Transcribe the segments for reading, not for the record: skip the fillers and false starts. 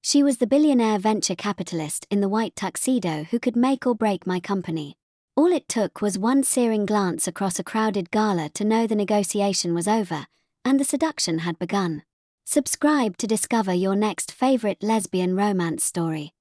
She was the billionaire venture capitalist in the white tuxedo who could make or break my company. All it took was one searing glance across a crowded gala to know the negotiation was over, and the seduction had begun. Subscribe to discover your next favorite lesbian romance story.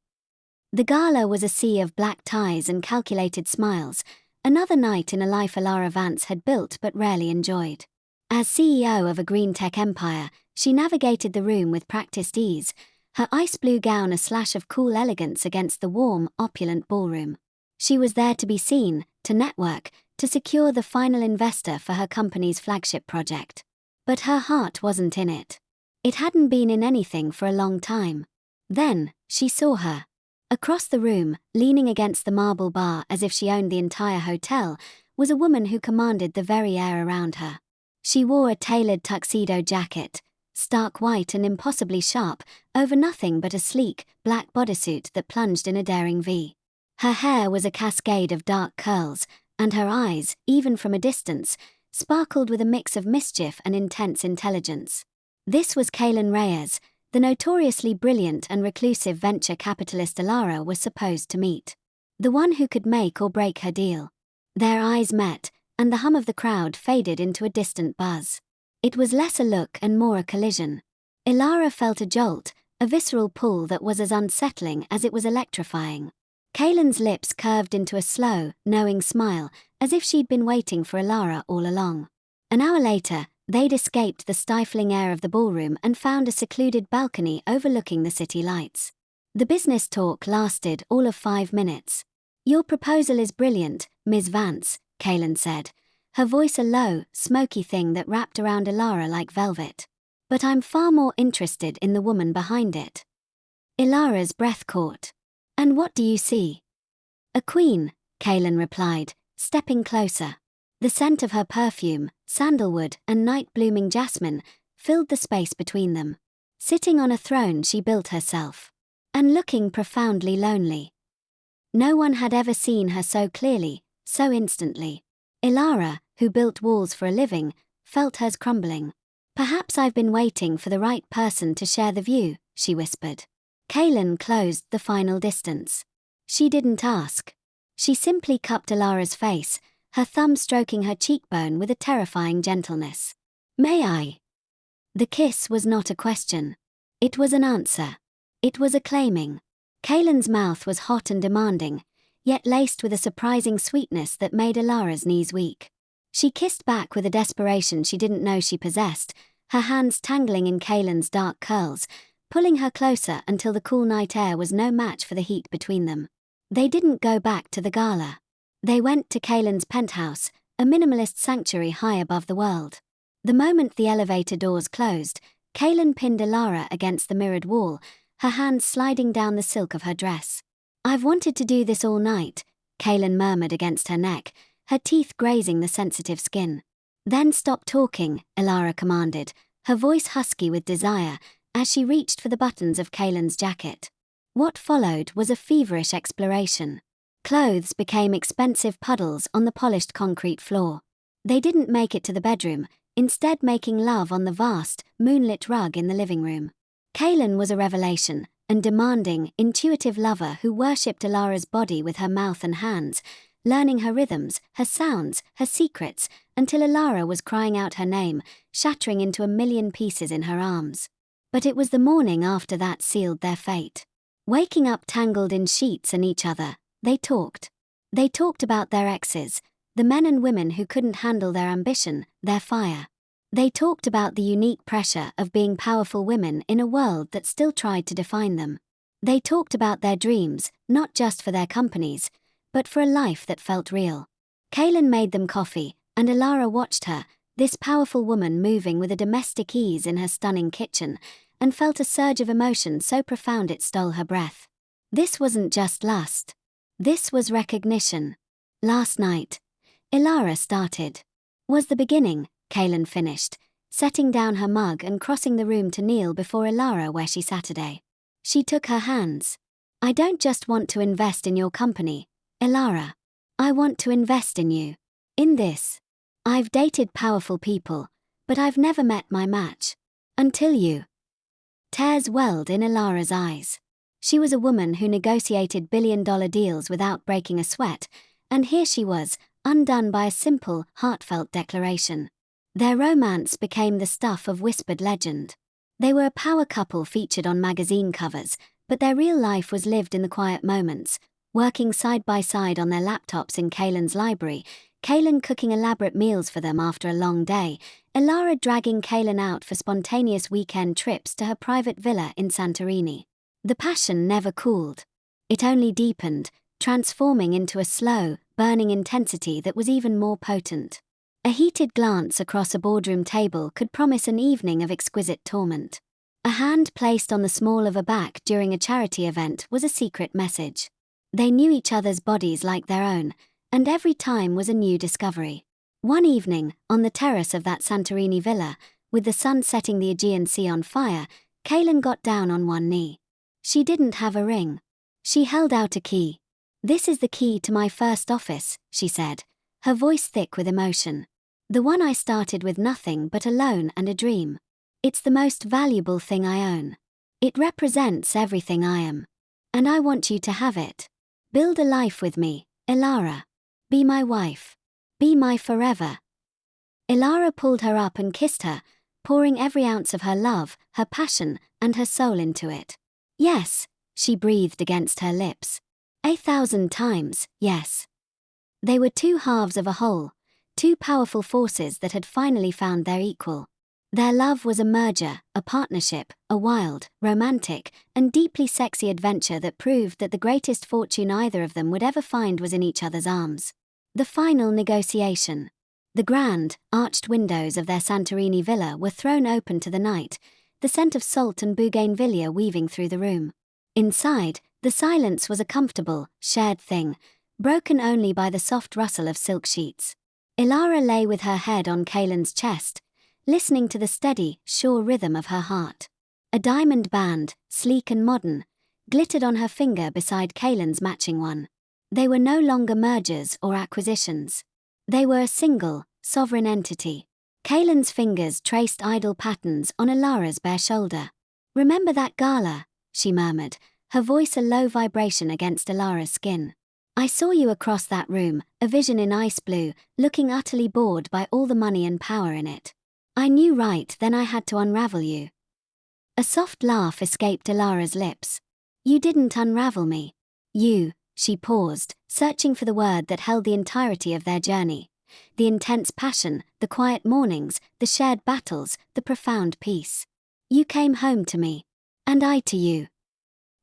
The gala was a sea of black ties and calculated smiles, another night in a life Ilara Vance had built but rarely enjoyed. As CEO of a green tech empire, she navigated the room with practiced ease, her ice blue gown a slash of cool elegance against the warm, opulent ballroom. She was there to be seen, to network, to secure the final investor for her company's flagship project. But her heart wasn't in it. It hadn't been in anything for a long time. Then, she saw her. Across the room, leaning against the marble bar as if she owned the entire hotel, was a woman who commanded the very air around her. She wore a tailored tuxedo jacket, stark white and impossibly sharp, over nothing but a sleek, black bodysuit that plunged in a daring V. Her hair was a cascade of dark curls, and her eyes, even from a distance, sparkled with a mix of mischief and intense intelligence. This was Kaylin Reyes, the notoriously brilliant and reclusive venture capitalist Ilara was supposed to meet. The one who could make or break her deal. Their eyes met, and the hum of the crowd faded into a distant buzz. It was less a look and more a collision. Ilara felt a jolt, a visceral pull that was as unsettling as it was electrifying. Kaylin's lips curved into a slow, knowing smile, as if she'd been waiting for Ilara all along. An hour later, they'd escaped the stifling air of the ballroom and found a secluded balcony overlooking the city lights. The business talk lasted all of 5 minutes. "Your proposal is brilliant, Ms. Vance," Kaylin said, her voice a low, smoky thing that wrapped around Ilara like velvet. "But I'm far more interested in the woman behind it." Ilara's breath caught. "And what do you see?" "A queen," Kaylin replied, stepping closer. The scent of her perfume, sandalwood and night-blooming jasmine, filled the space between them. Sitting on a throne she built herself. And looking profoundly lonely. No one had ever seen her so clearly, so instantly. Ilara, who built walls for a living, felt hers crumbling. "Perhaps I've been waiting for the right person to share the view," she whispered. Kaylin closed the final distance. She didn't ask. She simply cupped Ilara's face, her thumb stroking her cheekbone with a terrifying gentleness. "May I?" The kiss was not a question. It was an answer. It was a claiming. Kaylin's mouth was hot and demanding, yet laced with a surprising sweetness that made Ilara's knees weak. She kissed back with a desperation she didn't know she possessed, her hands tangling in Kaylin's dark curls, pulling her closer until the cool night air was no match for the heat between them. They didn't go back to the gala. They went to Kaylin's penthouse, a minimalist sanctuary high above the world. The moment the elevator doors closed, Kaylin pinned Ilara against the mirrored wall, her hands sliding down the silk of her dress. "I've wanted to do this all night," Kaylin murmured against her neck, her teeth grazing the sensitive skin. "Then stop talking," Ilara commanded, her voice husky with desire, as she reached for the buttons of Kaylin's jacket. What followed was a feverish exploration. Clothes became expensive puddles on the polished concrete floor. They didn't make it to the bedroom, instead making love on the vast, moonlit rug in the living room. Kaylin was a revelation, an demanding, intuitive lover who worshipped Ilara's body with her mouth and hands, learning her rhythms, her sounds, her secrets, until Ilara was crying out her name, shattering into a million pieces in her arms. But it was the morning after that sealed their fate. Waking up tangled in sheets and each other, they talked. They talked about their exes, the men and women who couldn't handle their ambition, their fire. They talked about the unique pressure of being powerful women in a world that still tried to define them. They talked about their dreams, not just for their companies, but for a life that felt real. Kaylin made them coffee, and Ilara watched her, this powerful woman moving with a domestic ease in her stunning kitchen, and felt a surge of emotion so profound it stole her breath. This wasn't just lust. This was recognition. "Last night," Ilara started. "Was the beginning," Kaylin finished, setting down her mug and crossing the room to kneel before Ilara where she sat today. She took her hands. "I don't just want to invest in your company, Ilara. I want to invest in you. In this. I've dated powerful people, but I've never met my match. Until you." Tears welled in Ilara's eyes. She was a woman who negotiated billion-dollar deals without breaking a sweat, and here she was, undone by a simple, heartfelt declaration. Their romance became the stuff of whispered legend. They were a power couple featured on magazine covers, but their real life was lived in the quiet moments, working side by side on their laptops in Kaylin's library, Kaylin cooking elaborate meals for them after a long day, Ilara dragging Kaylin out for spontaneous weekend trips to her private villa in Santorini. The passion never cooled. It only deepened, transforming into a slow, burning intensity that was even more potent. A heated glance across a boardroom table could promise an evening of exquisite torment. A hand placed on the small of a back during a charity event was a secret message. They knew each other's bodies like their own, and every time was a new discovery. One evening, on the terrace of that Santorini villa, with the sun setting the Aegean Sea on fire, Kaylin got down on one knee. She didn't have a ring. She held out a key. "This is the key to my first office," she said, her voice thick with emotion. "The one I started with nothing but a loan and a dream. It's the most valuable thing I own. It represents everything I am. And I want you to have it. Build a life with me, Ilara. Be my wife. Be my forever." Ilara pulled her up and kissed her, pouring every ounce of her love, her passion, and her soul into it. "Yes," she breathed against her lips. 1,000 times, yes. They were two halves of a whole, two powerful forces that had finally found their equal. Their love was a merger, a partnership, a wild, romantic, and deeply sexy adventure that proved that the greatest fortune either of them would ever find was in each other's arms. The final negotiation. The grand, arched windows of their Santorini villa were thrown open to the night, the scent of salt and bougainvillea weaving through the room. Inside, the silence was a comfortable, shared thing, broken only by the soft rustle of silk sheets. Ilara lay with her head on Kaylin's chest, listening to the steady, sure rhythm of her heart. A diamond band, sleek and modern, glittered on her finger beside Kaylin's matching one. They were no longer mergers or acquisitions. They were a single, sovereign entity. Kaylin's fingers traced idle patterns on Ilara's bare shoulder. "Remember that gala?" she murmured, her voice a low vibration against Ilara's skin. "I saw you across that room, a vision in ice blue, looking utterly bored by all the money and power in it. I knew right then I had to unravel you." A soft laugh escaped Ilara's lips. "You didn't unravel me. You..." She paused, searching for the word that held the entirety of their journey. The intense passion, the quiet mornings, the shared battles, the profound peace. "You came home to me. And I to you."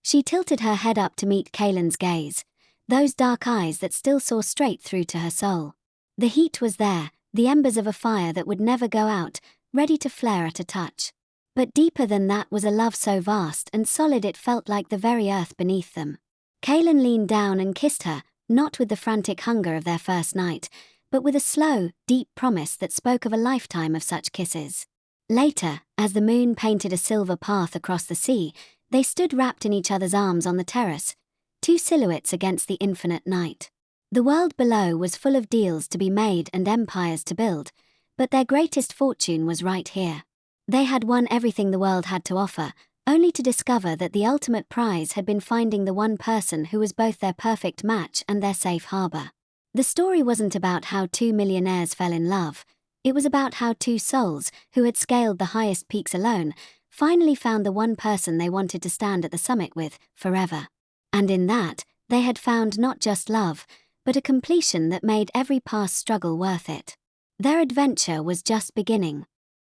She tilted her head up to meet Kaylin's gaze, those dark eyes that still saw straight through to her soul. The heat was there, the embers of a fire that would never go out, ready to flare at a touch. But deeper than that was a love so vast and solid it felt like the very earth beneath them. Kaylin leaned down and kissed her, not with the frantic hunger of their first night, but with a slow, deep promise that spoke of a lifetime of such kisses. Later, as the moon painted a silver path across the sea, they stood wrapped in each other's arms on the terrace, two silhouettes against the infinite night. The world below was full of deals to be made and empires to build, but their greatest fortune was right here. They had won everything the world had to offer, only to discover that the ultimate prize had been finding the one person who was both their perfect match and their safe harbor. The story wasn't about how two millionaires fell in love. It was about how two souls, who had scaled the highest peaks alone, finally found the one person they wanted to stand at the summit with, forever. And in that, they had found not just love, but a completion that made every past struggle worth it. Their adventure was just beginning.